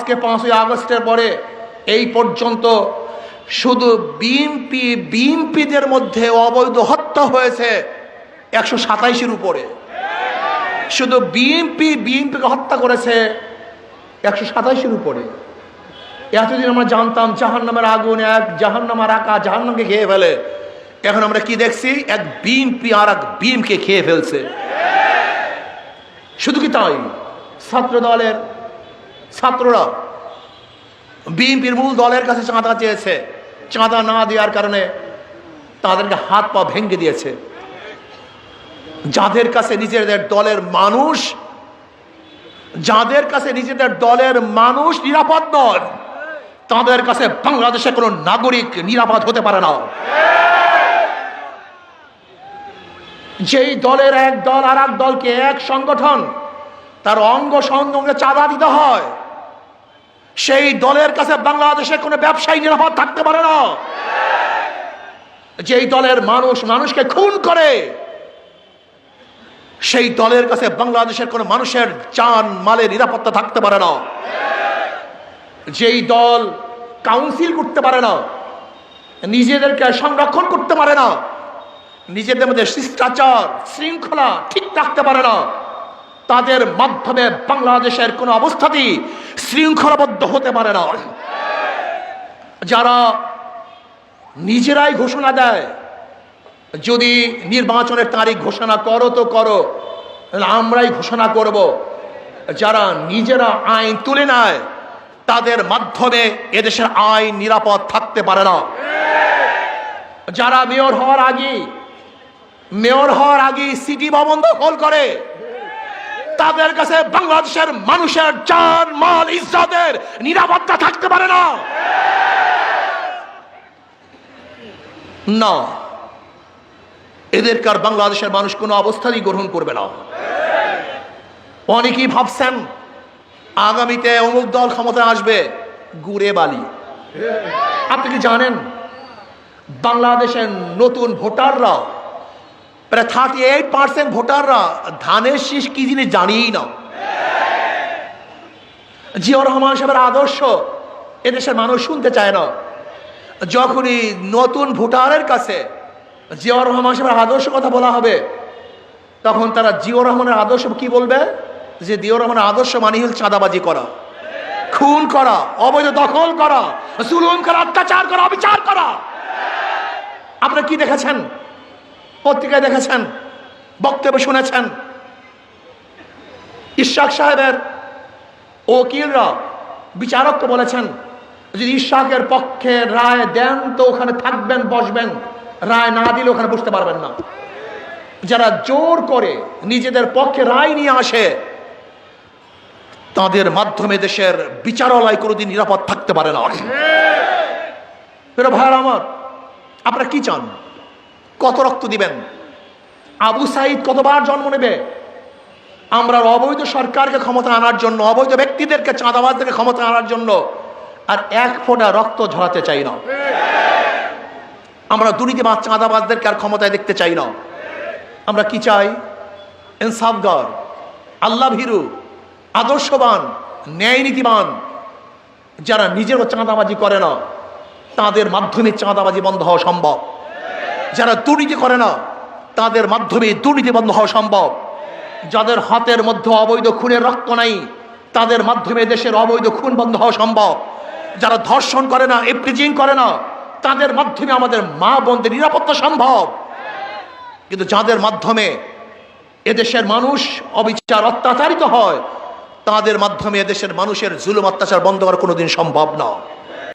আজকে 5ই আগস্টের পরে এই পর্যন্ত শুধু বিএনপিদের মধ্যে অবৈধ হত্যা হয়েছে 127-এর উপরে। শুধু বিএনপিকে হত্যা করেছে 127-এর উপরে। এতদিন আমরা জানতাম জাহান্নামের আগুন, এক জাহান্নামের আকা জাহান্নামকে খেয়ে ফেলে। এখন আমরা কি দেখছি? এক বিএনপি আর এক বিএমকে খেয়ে ফেলছে। শুধু কি তাই, ছাত্র দলের ছাত্ররা বিএনপির মূল দলের কাছে চাঁদা চেয়েছে, চাঁদা না দেওয়ার কারণে তাদেরকে হাত পা ভেঙে দিয়েছে। যাদের কাছে নিজেদের দলের মানুষ নিরাপদ নয়, তাদের কাছে বাংলাদেশে কোনো নাগরিক নিরাপদ হতে পারে না। যেই দলের এক দল আর এক দলকে, এক সংগঠন তার অঙ্গ সংগঠনকে চাঁদা দিতে হয়, সেই দলের কাছে বাংলাদেশে কোনো ব্যবসায়ী নিরাপদ থাকতে পারে না। যেই দলের মানুষকে খুন করে, সেই দলের কাছে বাংলাদেশের কোনো মানুষের জান মালের নিরাপত্তা থাকতে পারে না। যেই দল কাউন্সিল করতে পারে না, নিজেদেরকে সংরক্ষণ করতে পারে না, নিজেদের মধ্যে শিষ্টাচার শৃঙ্খলা ঠিক রাখতে পারে না, তাদের মাধ্যমে বাংলাদেশের কোনো অবস্থাতেই শৃঙ্খলাবদ্ধ হতে পারে না। যারা নিজেরাই ঘোষণা দেয়, যদি নির্বাচনের তারিখ ঘোষণা করো তো করো, আমরাই ঘোষণা করব, যারা নিজেরা আইন তুলে নেয়, তাদের মাধ্যমে এদেশের আইন নিরাপদ থাকতে পারে না। যারা মেয়র হওয়ার আগে সিটি ভবন দখল করে, তাদের কাছে বাংলাদেশের মানুষের জান মাল ইজ্জতের নিরাপত্তা থাকতে পারে না। না, এদেরকে আর বাংলাদেশের মানুষ কোনো অবস্থাতেই গ্রহণ করবে না। অনেকেই ভাবছেন আগামীতে অমুক দল ক্ষমতায় আসবে, গুড়ে বালি। আপনি কি জানেন বাংলাদেশের নতুন ভোটাররা, প্রায় 38% ভোটাররা ধানের শীষ কি জিনিস জানিই না। জিয়াউর রহমান সাহেবের আদর্শ এদেশের মানুষ শুনতে চায় না। যখনই নতুন ভোটারের কাছে জিয়াউর রহমান সাহেবের আদর্শ কথা বলা হবে, তখন তারা জিয়াউর রহমানের আদর্শ কি বলবে? যে জিয়াউর রহমানের আদর্শ মানে হল চাঁদাবাজি করা, খুন করা, অবৈধ দখল করা, জুলুম করা, অত্যাচার করা, অবিচার করা। আপনারা কি দেখেছেন? পত্রিকায় দেখেছেন, বক্তব্য শুনেছেন। ইশাক সাহেবের ওকিলরা, বিচারককে বলেছেন, যদি ইশাকের পক্ষে রায় দেন তো ওখানে থাকবেন, বসবেন, রায় না দিলে ওখানে বসতে পারবেন না। যারা জোর করে নিজেদের পক্ষে রায় নিয়ে আসে, তাদের মাধ্যমে দেশের বিচারালয় কোনোদিন নিরাপদ থাকতে পারে না। ভাইয়ার আমার, আপনারা কি চান? কত রক্ত দিবেন? আবু সাইদ কতবার জন্ম নেবে? আমরা অবৈধ সরকারকে ক্ষমতা আনার জন্য, অবৈধ ব্যক্তিদেরকে, চাঁদাবাজদেরকে ক্ষমতা আনার জন্য আর এক ফোঁটা রক্ত ঝরাতে চাই না। আমরা দুর্নীতিবাজ চাঁদাবাজদেরকে আর ক্ষমতায় দেখতে চাই না। আমরা কি চাই? ইনসাফগার, আল্লাহ ভীরু, আদর্শবান, ন্যায় নীতিবান, যারা নিজেরও চাঁদাবাজি করে না, তাদের মাধ্যমে চাঁদাবাজি বন্ধ হওয়া সম্ভব। যারা দুর্নীতি করে না, তাদের মাধ্যমে দুর্নীতি বন্ধ হওয়া সম্ভব। যাদের হাতের মধ্যে অবৈধ খুনের রক্ত নাই, তাদের মাধ্যমে দেশের অবৈধ খুন বন্ধ হওয়া সম্ভব। যারা ধর্ষণ করে না, ইফটিজিং করে না, তাদের মাধ্যমে আমাদের মা বোনদের নিরাপত্তা সম্ভব। কিন্তু যাদের মাধ্যমে এদেশের মানুষ অবিচার অত্যাচারিত হয়, তাদের মাধ্যমে এদেশের মানুষের জুলুম অত্যাচার বন্ধ করা কোনোদিন সম্ভব না।